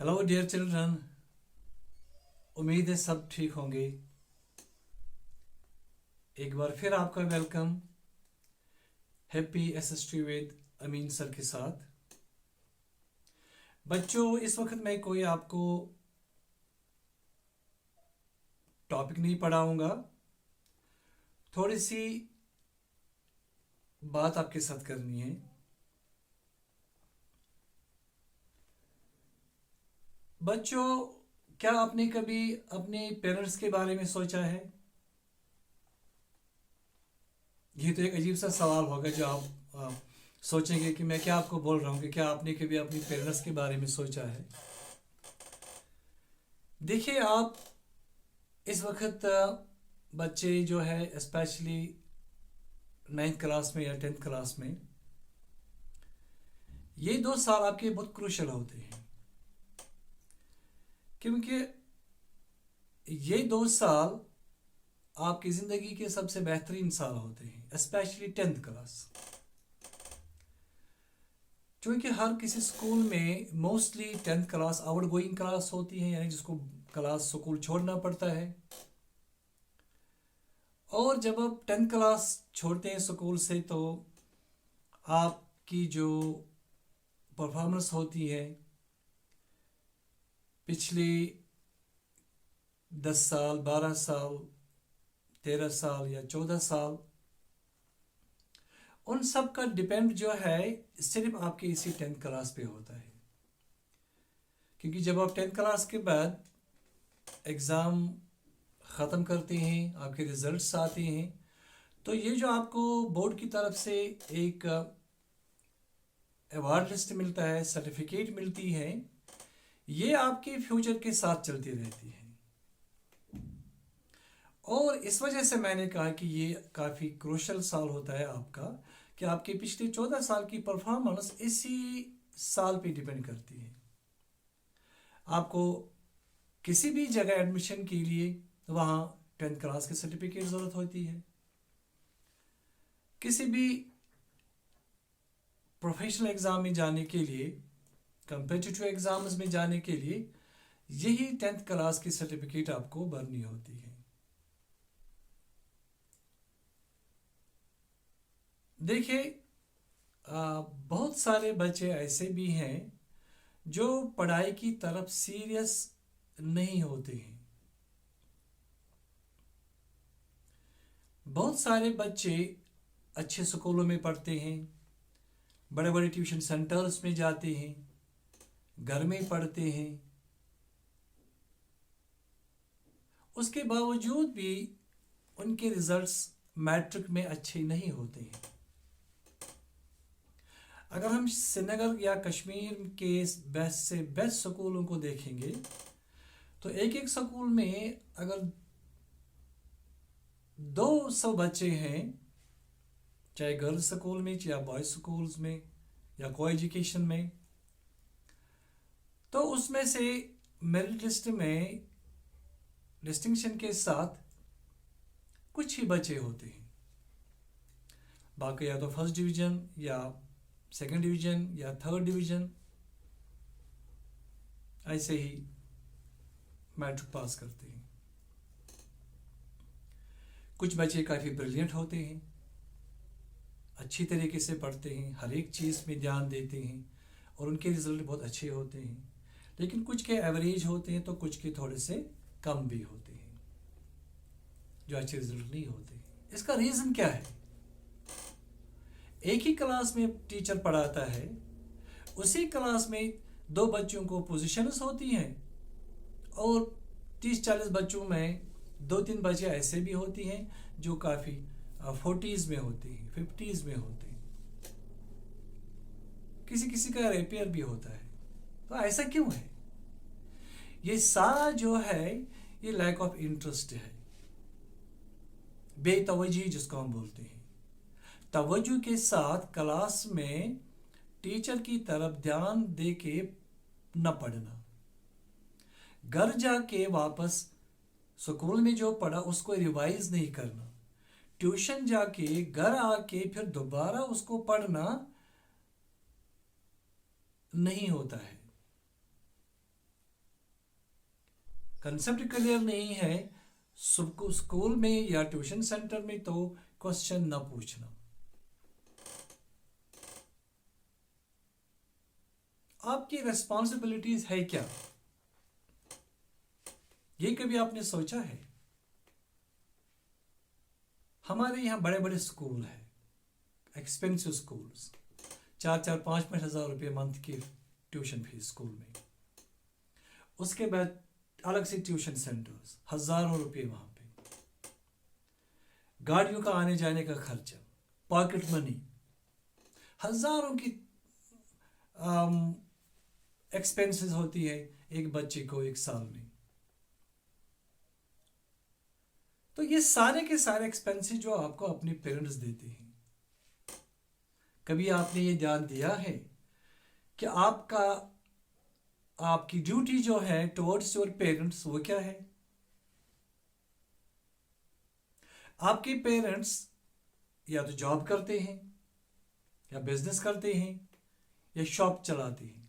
Hello dear children. उम्मीद है सब ठीक होंगे। एक बार फिर आपका welcome happy SST with Amin sir के साथ। बच्चों, इस वक्त मैं कोई आपको टॉपिक नहीं पढ़ाऊंगा। थोड़ी सी बात आपके साथ करनी है। बच्चों, क्या आपने कभी अपने पेरेंट्स के बारे में सोचा है? ये तो एक अजीब सा सवाल होगा जो आप सोचेंगे कि मैं क्या आपको बोल रहा हूँ कि क्या आपने कभी अपनी पेरेंट्स के बारे में सोचा है। देखिए, आप इस वक्त बच्चे जो है स्पेशली 9th क्लास में या 10th क्लास में, ये 2 साल आपके बहुत क्रूशल होते हैं, क्योंकि ये 2 साल आपकी ज़िंदगी के सबसे बेहतरीन साल होते हैं, स्पेशली 10th क्लास। क्योंकि हर किसी स्कूल में mostly 10th class out going class होती है, यानी जिसको क्लास स्कूल छोड़ना पड़ता है। और जब आप 10th क्लास छोड़ते हैं स्कूल से, तो आपकी जो परफॉर्मेंस होती है पिछले 10 साल, 12 साल, 13 साल या 14 साल, उन सब का डिपेंड जो है सिर्फ आपके इसी 10th क्लास पे होता है। क्योंकि जब आप 10th क्लास के बाद एग्ज़ाम ख़त्म करते हैं, आपके रिज़ल्ट्स आते हैं, तो ये जो आपको बोर्ड की तरफ से एक अवार्ड लिस्ट मिलता है, सर्टिफिकेट मिलती है, ये आपके फ्यूचर के साथ चलती रहती है। और इस वजह से मैंने कहा कि ये काफ़ी क्रूशल साल होता है आपका, कि आपके पिछले 14 साल की परफॉर्मेंस इसी साल पे डिपेंड करती है। आपको किसी भी जगह एडमिशन के लिए वहाँ 10th क्लास की सर्टिफिकेट ज़रूरत होती है। किसी भी प्रोफेशनल एग्ज़ाम में जाने के लिए, कम्पिटिटिव एग्ज़ाम्स में जाने के लिए, यही 10th क्लास की सर्टिफिकेट आपको भरनी होती है। देखिए, बहुत सारे बच्चे ऐसे भी हैं जो पढ़ाई की तरफ सीरियस नहीं होते हैं। बहुत सारे बच्चे अच्छे स्कूलों में पढ़ते हैं, बड़े बड़े ट्यूशन सेंटर्स में जाते हैं, घर में पढ़ते हैं, उसके बावजूद भी उनके रिजल्ट्स मैट्रिक में अच्छे नहीं होते हैं। अगर हम श्रीनगर या कश्मीर के बेस्ट से बेस्ट स्कूलों को देखेंगे, तो एक एक स्कूल में अगर 200 बच्चे हैं, चाहे गर्ल्स स्कूल में या बॉयज स्कूल्स में या को एजुकेशन में, तो उसमें से मेरिट लिस्ट में डिस्टिंक्शन के साथ कुछ ही बच्चे होते हैं। बाकी या तो फर्स्ट डिवीज़न या सेकंड डिवीज़न या थर्ड डिवीज़न ऐसे ही मैट्रिक पास करते हैं। कुछ बच्चे काफ़ी ब्रिलियंट होते हैं, अच्छी तरीके से पढ़ते हैं, हर एक चीज़ में ध्यान देते हैं और उनके रिजल्ट बहुत अच्छे होते हैं। लेकिन कुछ के एवरेज होते हैं, तो कुछ के थोड़े से कम भी होते हैं, जो अच्छे रिजल्ट नहीं होते। इसका रीज़न क्या है? एक ही क्लास में टीचर पढ़ाता है, उसी क्लास में 2 बच्चों को पोजीशंस होती हैं, और 30-40 बच्चों में 2-3 बच्चे ऐसे भी होती हैं जो काफ़ी 40s में होते हैं, 50s में होते हैं, किसी किसी का रेपियर भी होता है। तो ऐसा क्यों है? ये सारा जो है ये लैक ऑफ इंटरेस्ट है, बेतवज्जी जिसको हम बोलते हैं। तवज्जो के साथ क्लास में टीचर की तरफ ध्यान दे के न पढ़ना, घर जाके वापस स्कूल में जो पढ़ा उसको रिवाइज नहीं करना, ट्यूशन जाके घर आके फिर दोबारा उसको पढ़ना नहीं होता है। कंसेप्ट क्लियर नहीं है स्कूल में या ट्यूशन सेंटर में, तो क्वेश्चन ना पूछना। आपकी रिस्पॉन्सिबिलिटीज है क्या, ये कभी आपने सोचा है? हमारे यहाँ बड़े बड़े स्कूल हैं, एक्सपेंसिव स्कूल्स, 4-4, 5-5 हज़ार रुपये मंथ की ट्यूशन फीस स्कूल में। उसके बाद अलग से ट्यूशन सेंटर्स, हज़ारों रुपये वहाँ पे, गाड़ियों का आने जाने का खर्चा, पॉकेट मनी, हज़ारों की एक्सपेंसेस होती है एक बच्चे को एक साल में। तो ये सारे के सारे एक्सपेंसेस जो आपको अपने पेरेंट्स देते हैं, कभी आपने ये ध्यान दिया है कि आपकी ड्यूटी जो है टुवर्ड्स योर पेरेंट्स वो क्या है? आपके पेरेंट्स या तो जॉब करते हैं, या बिजनेस करते हैं, या शॉप चलाते हैं।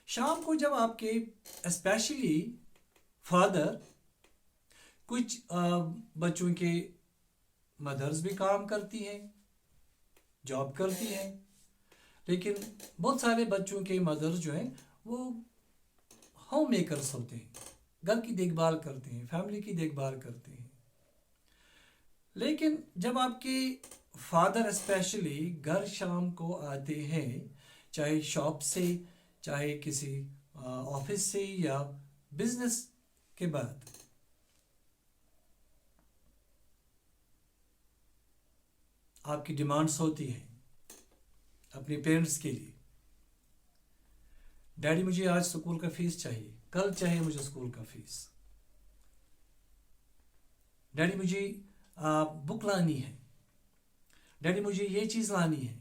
शाम को जब आपके स्पेशली फादर, कुछ बच्चों के मदर्स भी काम करती हैं, जॉब करती हैं, लेकिन बहुत सारे बच्चों के मदर्स जो हैं वो होम मेकर्स होते हैं, घर की देखभाल करते हैं, फैमिली की देखभाल करते हैं। लेकिन जब आपके फादर स्पेशली घर शाम को आते हैं, चाहे शॉप से, चाहे किसी ऑफिस से या बिजनेस के बाद, आपकी डिमांड्स होती हैं अपने पेरेंट्स के लिए। डैडी मुझे आज स्कूल का फीस चाहिए, कल चाहिए मुझे स्कूल का फीस। डैडी मुझे बुक लानी है, डैडी मुझे ये चीज़ लानी है,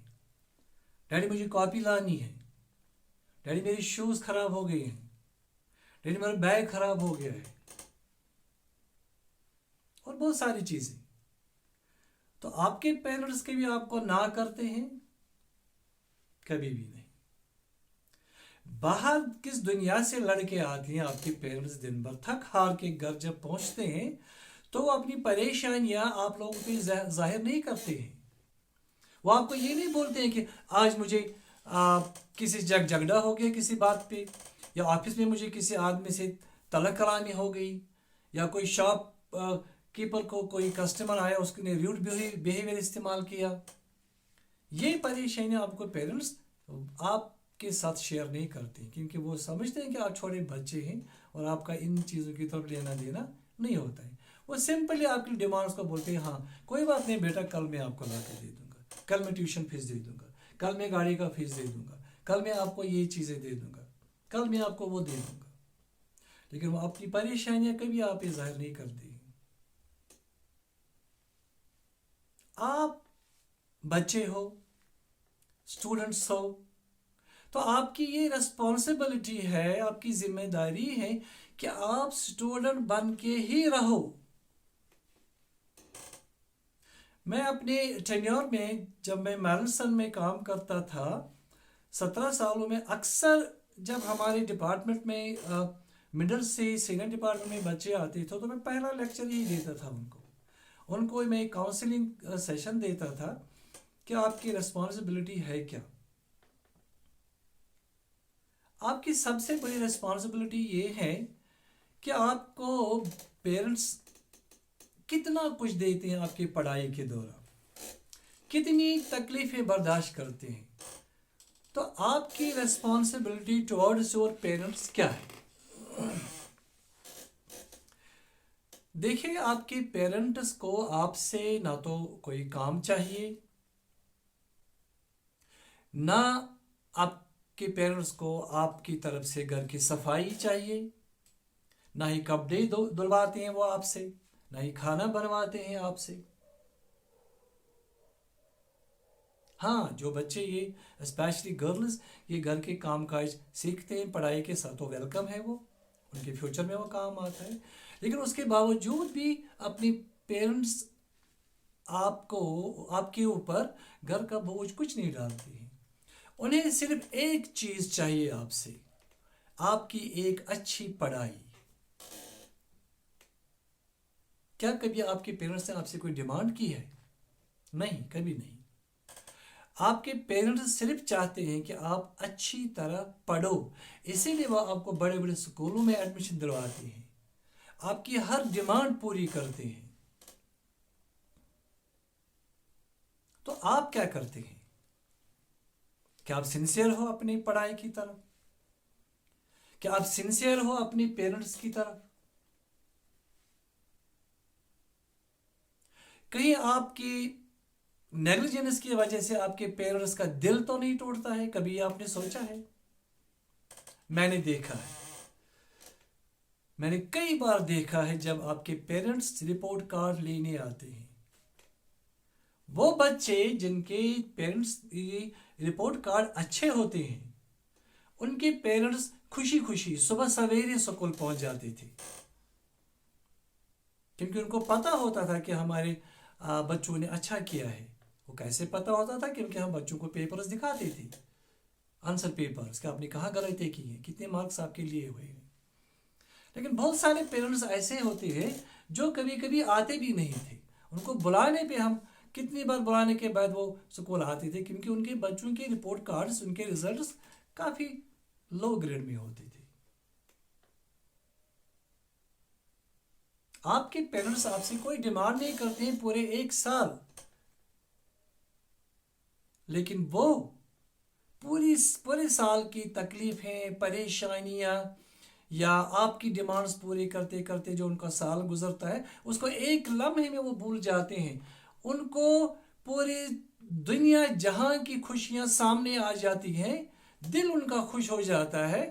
डैडी मुझे कॉपी लानी है, डैडी मेरे शूज़ खराब हो गए हैं, डैडी मेरा बैग खराब हो गया है, और बहुत सारी चीज़ें। तो आपके पेरेंट्स के भी आपको ना करते हैं? कभी भी नहीं। बाहर किस दुनिया से लड़के आते हैं आपके पेरेंट्स, दिन भर थक हार के घर जब पहुंचते हैं तो वो अपनी परेशानियां आप लोगों पे जाहिर नहीं करते हैं। वो आपको ये नहीं बोलते हैं कि आज मुझे किसी झगड़ा हो गया किसी बात पे, या ऑफिस में मुझे किसी आदमी से तलब करानी हो गई, या कोई शॉप कीपर को कोई कस्टमर आया उसने रूड बिहेवियर इस्तेमाल किया। ये परेशानियां आपको पेरेंट्स आपके साथ शेयर नहीं करते, क्योंकि वो समझते हैं कि आप छोटे बच्चे हैं और आपका इन चीज़ों की तरफ लेना देना नहीं होता है। वो सिंपली आपकी डिमांड्स को बोलते हैं, हाँ कोई बात नहीं बेटा, कल मैं आपको ला कर दे दूंगा, कल मैं ट्यूशन फीस दे दूंगा, कल मैं गाड़ी का फीस दे दूंगा, कल मैं आपको ये चीज़ें दे दूंगा, कल मैं आपको वो दे दूंगा। लेकिन वो अपनी परेशानियां कभी आप ये जाहिर नहीं करते। आप बच्चे हो, स्टूडेंट्स हो, तो आपकी ये रिस्पॉन्सिबिलिटी है, आपकी जिम्मेदारी है कि आप स्टूडेंट बन के ही रहो। मैं अपने टेन्योर में, जब मैं मैरसन में काम करता था 17 सालों में, अक्सर जब हमारे डिपार्टमेंट में मिडिल से सीनियर डिपार्टमेंट में बच्चे आते थे तो मैं पहला लेक्चर यही देता था उनको मैं काउंसलिंग सेशन देता था कि आपकी रिस्पॉन्सिबिलिटी है क्या। आपकी सबसे बड़ी रिस्पॉन्सिबिलिटी ये है कि आपको पेरेंट्स कितना कुछ देते हैं आपकी पढ़ाई के दौरान, कितनी तकलीफें बर्दाश्त करते हैं। तो आपकी रिस्पॉन्सिबिलिटी टुवर्ड्स योर पेरेंट्स क्या है? देखिए, आपके पेरेंट्स को आपसे ना तो कोई काम चाहिए, ना आपके पेरेंट्स को आपकी तरफ से घर की सफाई चाहिए, ना ही कपड़े धुलवाते हैं वो आपसे, ना ही खाना बनवाते हैं आपसे। हाँ, जो बच्चे ये स्पेशली गर्ल्स ये घर के काम काज सीखते हैं पढ़ाई के साथ, तो वेलकम है, वो उनके फ्यूचर में वो काम आता है। लेकिन उसके बावजूद भी अपनी पेरेंट्स आपको, आपके ऊपर घर का बोझ कुछ नहीं डालते हैं। उन्हें सिर्फ एक चीज़ चाहिए आपसे, آپ کی ایک اچھی پڑھائی. کیا کبھی آپ کے پیرنٹس نے آپ سے کوئی ڈیمانڈ کی ہے؟ نہیں، کبھی نہیں. آپ کے پیرنٹس صرف چاہتے ہیں کہ آپ اچھی طرح پڑھو، اسی لیے وہ آپ کو بڑے بڑے سکولوں میں ایڈمیشن دلواتے ہیں، آپ کی ہر ڈیمانڈ پوری کرتے ہیں. تو آپ کیا کرتے ہیں؟ کیا آپ سنسیئر ہو اپنی پڑھائی کی طرف؟ کیا آپ سنسیئر ہو اپنی پیرنٹس کی طرف؟ کہیں آپ کی نیگلیجنس کی وجہ سے آپ کے پیرنٹس کا دل تو نہیں ٹوٹتا ہے؟ کبھی آپ نے سوچا ہے؟ میں نے دیکھا ہے، میں نے کئی بار دیکھا ہے جب آپ کے پیرنٹس رپورٹ کارڈ لینے آتے ہیں، وہ بچے جن کے پیرنٹس رپورٹ کارڈ اچھے ہوتے ہیں، ان کے پیرنٹس خوشی خوشی صبح سویرے اسکول پہنچ جاتے تھے، کیونکہ ان کو پتا ہوتا تھا کہ ہمارے بچوں نے اچھا کیا ہے. وہ کیسے پتا ہوتا تھا؟ کیونکہ ہم بچوں کو پیپرز دکھاتے تھے، آنسر پیپرز، کہ آپ نے کہاں غلطی کی ہے، کتنے مارکس آپ کے لیے ہوئے ہیں. لیکن بہت سارے پیرنٹس ایسے ہوتے ہیں جو کبھی کبھی آتے بھی نہیں تھے، ان کو بلانے پہ ہم کتنی بار بلانے کے بعد وہ اسکول آتے تھے، کیونکہ ان کے بچوں کے رپورٹ کارڈز، ان کے ریزلٹس کافی لو گریڈ میں ہوتے تھے. آپ کے پیرنٹس آپ سے کوئی ڈیمانڈ نہیں کرتے ہیں پورے 1 سال، لیکن وہ پورے سال کی تکلیفیں، پریشانیاں یا آپ کی ڈیمانڈز پوری کرتے کرتے جو ان کا سال گزرتا ہے، اس کو ایک لمحے میں وہ بھول جاتے ہیں. ان کو پوری دنیا جہاں کی خوشیاں سامنے آ جاتی ہیں، دل ان کا خوش ہو جاتا ہے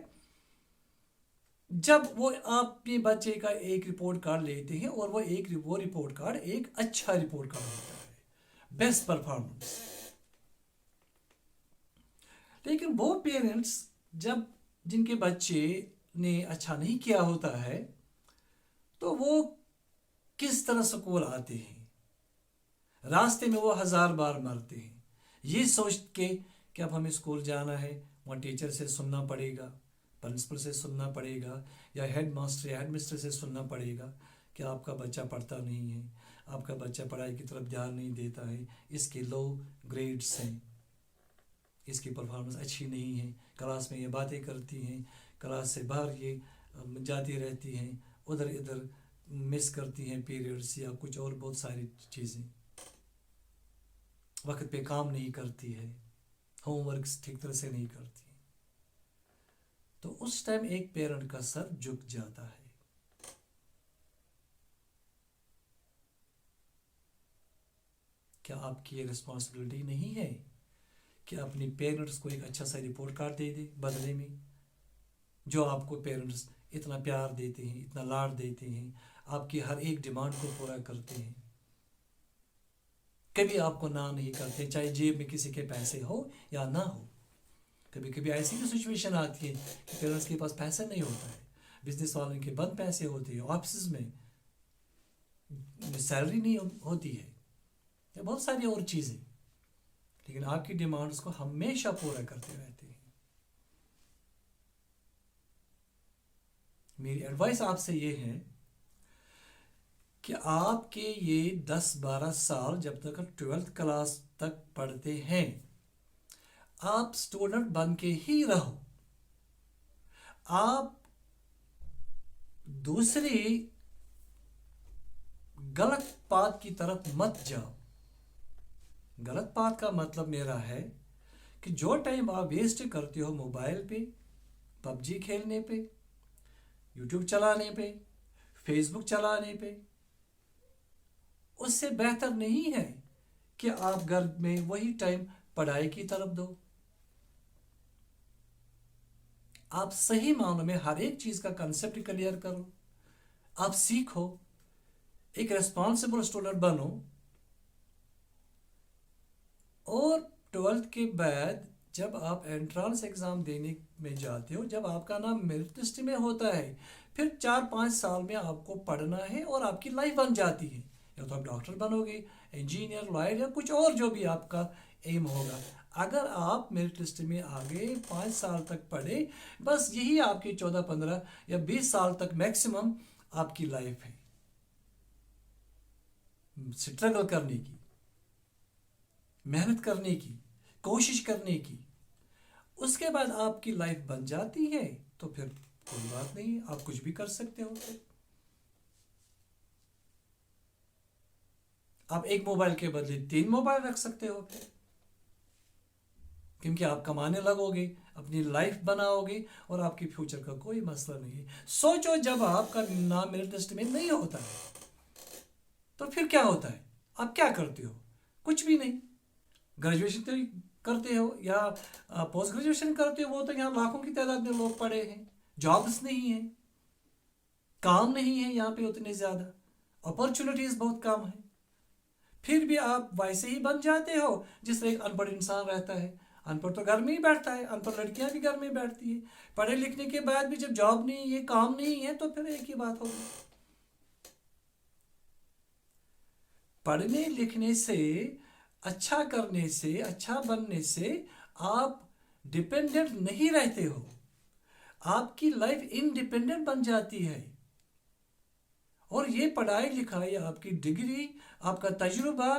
جب وہ اپنے بچے کا ایک رپورٹ کارڈ لیتے ہیں، اور وہ رپورٹ کارڈ ایک اچھا رپورٹ کارڈ ہوتا ہے، بیسٹ پرفارمنس. لیکن وہ پیرنٹس جن کے بچے نے اچھا نہیں کیا ہوتا ہے، تو وہ کس طرح سکول آتے ہیں؟ راستے میں وہ 1000 بار مرتے ہیں، یہ سوچ کے کہ اب ہمیں اسکول جانا ہے، وہاں ٹیچر سے سننا پڑے گا، پرنسپل سے سننا پڑے گا، یا ہیڈ ماسٹر یا ہیڈ مسٹر سے سننا پڑے گا کہ آپ کا بچہ پڑھتا نہیں ہے، آپ کا بچہ پڑھائی کی طرف دھیان نہیں دیتا ہے، اس کے لو گریڈز ہیں، اس کی پرفارمنس اچھی نہیں ہے، کلاس میں یہ باتیں کرتی ہیں، کلاس سے باہر یہ جاتی رہتی ہیں، ادھر ادھر مس کرتی ہیں پیریڈس یا کچھ اور بہت ساری چیزیں، وقت پہ کام نہیں کرتی ہے، ہوم ورکس ٹھیک طرح سے نہیں کرتی. تو اس ٹائم ایک پیرنٹ کا سر جھک جاتا ہے. کیا آپ کی یہ رسپانسبلٹی نہیں ہے کہ اپنے پیرنٹس کو ایک اچھا سا رپورٹ کارڈ دے دے بدلے میں؟ جو آپ کو پیرنٹس اتنا پیار دیتے ہیں، اتنا لاڈ دیتے ہیں، آپ کی ہر ایک ڈیمانڈ کو پورا کرتے ہیں، کبھی آپ کو نہ نہیں کرتے، چاہے جیب میں کسی کے پیسے ہو یا نہ ہو. کبھی کبھی ایسی بھی سچویشن آتی ہے کہ پیرنٹس کے پاس پیسہ نہیں ہوتا ہے، بزنس والوں کے بند پیسے ہوتے ہیں، آفسز میں سیلری نہیں ہوتی ہے، یا بہت ساری اور چیزیں، لیکن آپ کی ڈیمانڈس کو ہمیشہ پورا کرتے رہتے ہیں. میری ایڈوائس آپ سے یہ ہے کہ آپ کے یہ 10-12 سال جب تک 12th کلاس تک پڑھتے ہیں، آپ اسٹوڈنٹ بن کے ہی رہو. آپ دوسری غلط بات کی طرف مت جاؤ. غلط بات کا مطلب میرا ہے کہ جو ٹائم آپ ویسٹ کرتے ہو موبائل پہ، پب جی کھیلنے پہ، یوٹیوب چلانے پہ، فیس بک چلانے پہ، اس سے بہتر نہیں ہے کہ آپ گھر میں وہی ٹائم پڑھائی کی طرف دو. آپ صحیح معنوں میں ہر ایک چیز کا کنسیپٹ کلیئر کرو، آپ سیکھو، ایک ریسپانسبل اسٹوڈنٹ بنو، اور 12th کے بعد جب آپ انٹرانس ایگزام دینے میں جاتے ہو، جب آپ کا نام میرٹ لسٹ میں ہوتا ہے، پھر 4-5 سال میں آپ کو پڑھنا ہے اور آپ کی لائف بن جاتی ہے. या तो आप डॉक्टर बनोगे, इंजीनियर, लॉयर या कुछ और जो भी आपका एम होगा। अगर आप मेरिट लिस्ट में आगे 5 साल तक पढ़े, बस यही आपकी 14, 15 या 20 साल तक मैक्सिमम आपकी लाइफ है स्ट्रगल करने की, मेहनत करने की, कोशिश करने की। उसके बाद आपकी लाइफ बन जाती है तो फिर कोई बात नहीं, आप कुछ भी कर सकते हो। आप एक मोबाइल के बदले 3 मोबाइल रख सकते हो फिर, क्योंकि आप कमाने लगोगे, अपनी लाइफ बनाओगे और आपके फ्यूचर का कोई मसला नहीं है। सोचो जब आपका नाम मेरिट लिस्ट में नहीं होता है तो फिर क्या होता है, आप क्या करते हो? कुछ भी नहीं। ग्रेजुएशन तो करते हो या पोस्ट ग्रेजुएशन करते हो, वो तो यहाँ लाखों की तादाद में लोग पढ़े हैं, जॉब्स नहीं है, काम नहीं है यहाँ पे उतने ज़्यादा, अपॉर्चुनिटीज़ बहुत कम है। फिर भी आप वैसे ही बन जाते हो जिस तरह एक अनपढ़ इंसान रहता है। अनपढ़ तो घर में ही बैठता है, अनपढ़ लड़कियां भी घर में बैठती है। पढ़े लिखने के बाद भी जब जॉब नहीं है, काम नहीं है, तो फिर एक ही बात होगी। पढ़ने लिखने से, अच्छा करने से, अच्छा बनने से आप डिपेंडेंट नहीं रहते हो, आपकी लाइफ इंडिपेंडेंट बन जाती है। और ये पढ़ाई लिखाई, आपकी डिग्री, आपका तजुर्बा,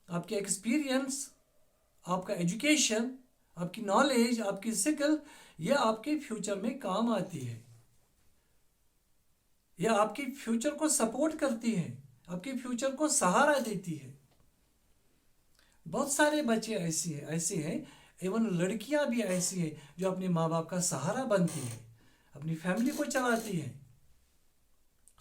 आपके एक्सपीरियंस, आपका एजुकेशन, आपकी नॉलेज, आपकी स्किल, ये आपके फ्यूचर में काम आती है, यह आपके फ्यूचर को सपोर्ट करती है, आपके फ्यूचर को सहारा देती है। बहुत सारे बच्चे ऐसे हैं, इवन लड़कियां भी ऐसी हैं जो अपने माँ बाप का सहारा बनती है, अपनी फैमिली को चलाती है।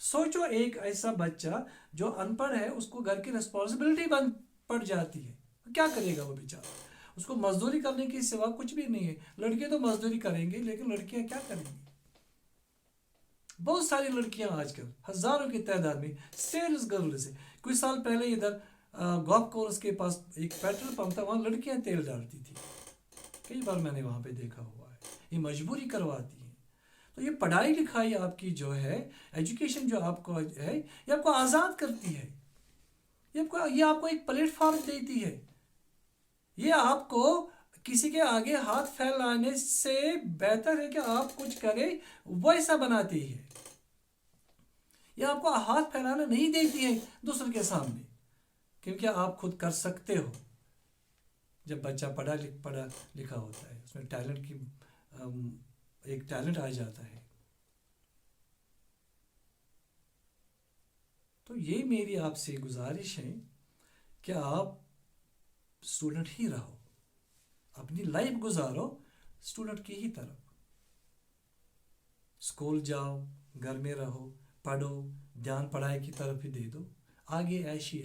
सोचो एक ऐसा बच्चा जो अनपढ़ है, उसको घर की रिस्पॉन्सिबिलिटी बन पड़ जाती है, क्या करेगा वो बेचारा? उसको मजदूरी करने के सिवा कुछ भी नहीं है। लड़के तो मजदूरी करेंगे, लेकिन लड़कियां क्या करेंगी? बहुत सारी लड़कियां आजकल हजारों की तादाद में सेल्स गर्ल्स है। कुछ साल पहले इधर गोल्फ कोर्स के पास एक पेट्रोल पंप था, वहाँ लड़कियां तेल डालती थी। कई बार मैंने वहाँ पे देखा हुआ है। ये मजबूरी करवाती है। तो ये पढ़ाई लिखाई आपकी जो है, एजुकेशन जो आपको है, ये आपको आज़ाद करती है। ये आपको एक प्लेटफॉर्म देती है। ये आपको किसी के आगे हाथ फैलाने से बेहतर है कि आप कुछ करें, वैसा बनाती है। ये आपको हाथ फैलाना नहीं देती है दूसरे के सामने, क्योंकि आप खुद कर सकते हो। जब बच्चा पढ़ा लिखा होता है, उसमें टैलेंट की एक टैलेंट आ जाता है। तो ये मेरी आपसे गुजारिश है कि आप स्टूडेंट ही रहो, अपनी लाइफ गुजारो स्टूडेंट की ही तरफ। स्कूल जाओ, घर में रहो, पढ़ो, ध्यान पढ़ाई की तरफ ही दे दो, आगे ऐशी।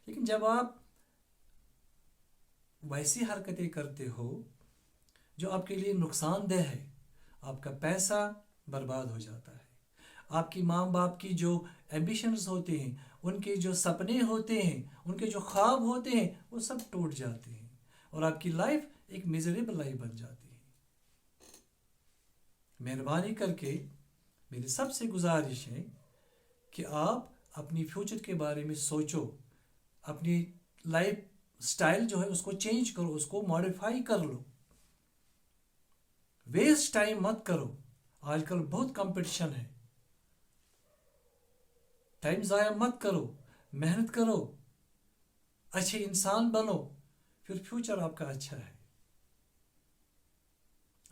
लेकिन जब आप वैसी हरकतें करते हो जो आपके लिए नुकसानदेह है, आपका पैसा बर्बाद हो जाता है, आपकी माँ बाप की जो एम्बिशंस होते हैं, उनके जो सपने होते हैं, उनके जो ख्वाब होते हैं, वो सब टूट जाते हैं और आपकी लाइफ एक मिजरेबल लाइफ बन जाती है। मेहरबानी करके मेरी सबसे गुजारिश है कि आप अपनी फ्यूचर के बारे में सोचो, अपनी लाइफ स्टाइल जो है उसको चेंज करो, उसको मॉडिफाई कर लो। वेस्ट टाइम मत करो, आजकल बहुत कंपटीशन है। टाइम ज़ाया मत करो, मेहनत करो, अच्छे इंसान बनो, फिर फ्यूचर आपका अच्छा है।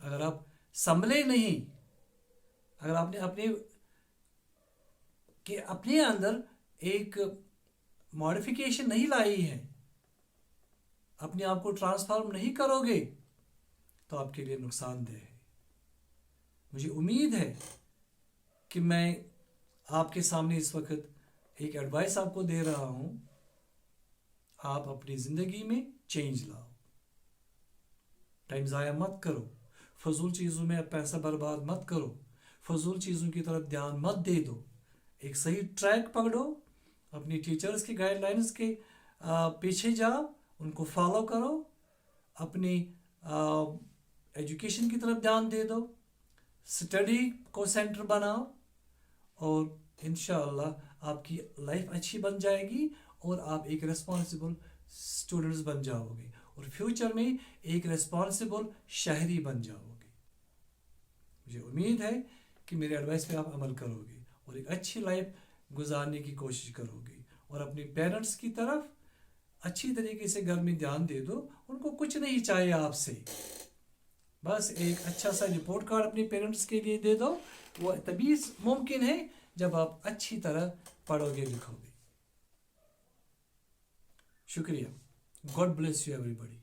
अगर आप संभले नहीं, अगर आपने अपने अंदर एक मॉडिफिकेशन नहीं लाई है, अपने आप को ट्रांसफॉर्म नहीं करोगे, तो आपके लिए नुकसानदेह है। मुझे उम्मीद है कि मैं आपके सामने इस वक्त एक एडवाइस आपको दे रहा हूं। आप अपनी ज़िंदगी में चेंज लाओ, टाइम ज़ाया मत करो, फजूल चीज़ों में पैसा बर्बाद मत करो, फजूल चीज़ों की तरफ ध्यान मत दे दो। एक सही ट्रैक पकड़ो, अपनी टीचर्स की गाइडलाइंस के पीछे जाओ, उनको फॉलो करो, अपनी एजुकेशन की तरफ ध्यान दे दो, स्टडी को सेंटर बनाओ और इंशाअल्लाह آپ کی لائف اچھی بن جائے گی اور آپ ایک ریسپانسبل اسٹوڈنٹس بن جاؤ گے اور فیوچر میں ایک ریسپانسبل شہری بن جاؤ گے. مجھے امید ہے کہ میرے ایڈوائس پہ آپ عمل کرو گے اور ایک اچھی لائف گزارنے کی کوشش کرو گے اور اپنے پیرنٹس کی طرف اچھی طریقے سے گھر میں دھیان دے دو. ان کو کچھ نہیں چاہیے آپ سے, بس ایک اچھا سا رپورٹ کارڈ اپنے پیرنٹس کے لیے دے دو. وہ تبھی ممکن ہے جب آپ اچھی طرح پڑھو گے لکھو گے. شکریہ. God bless you every body.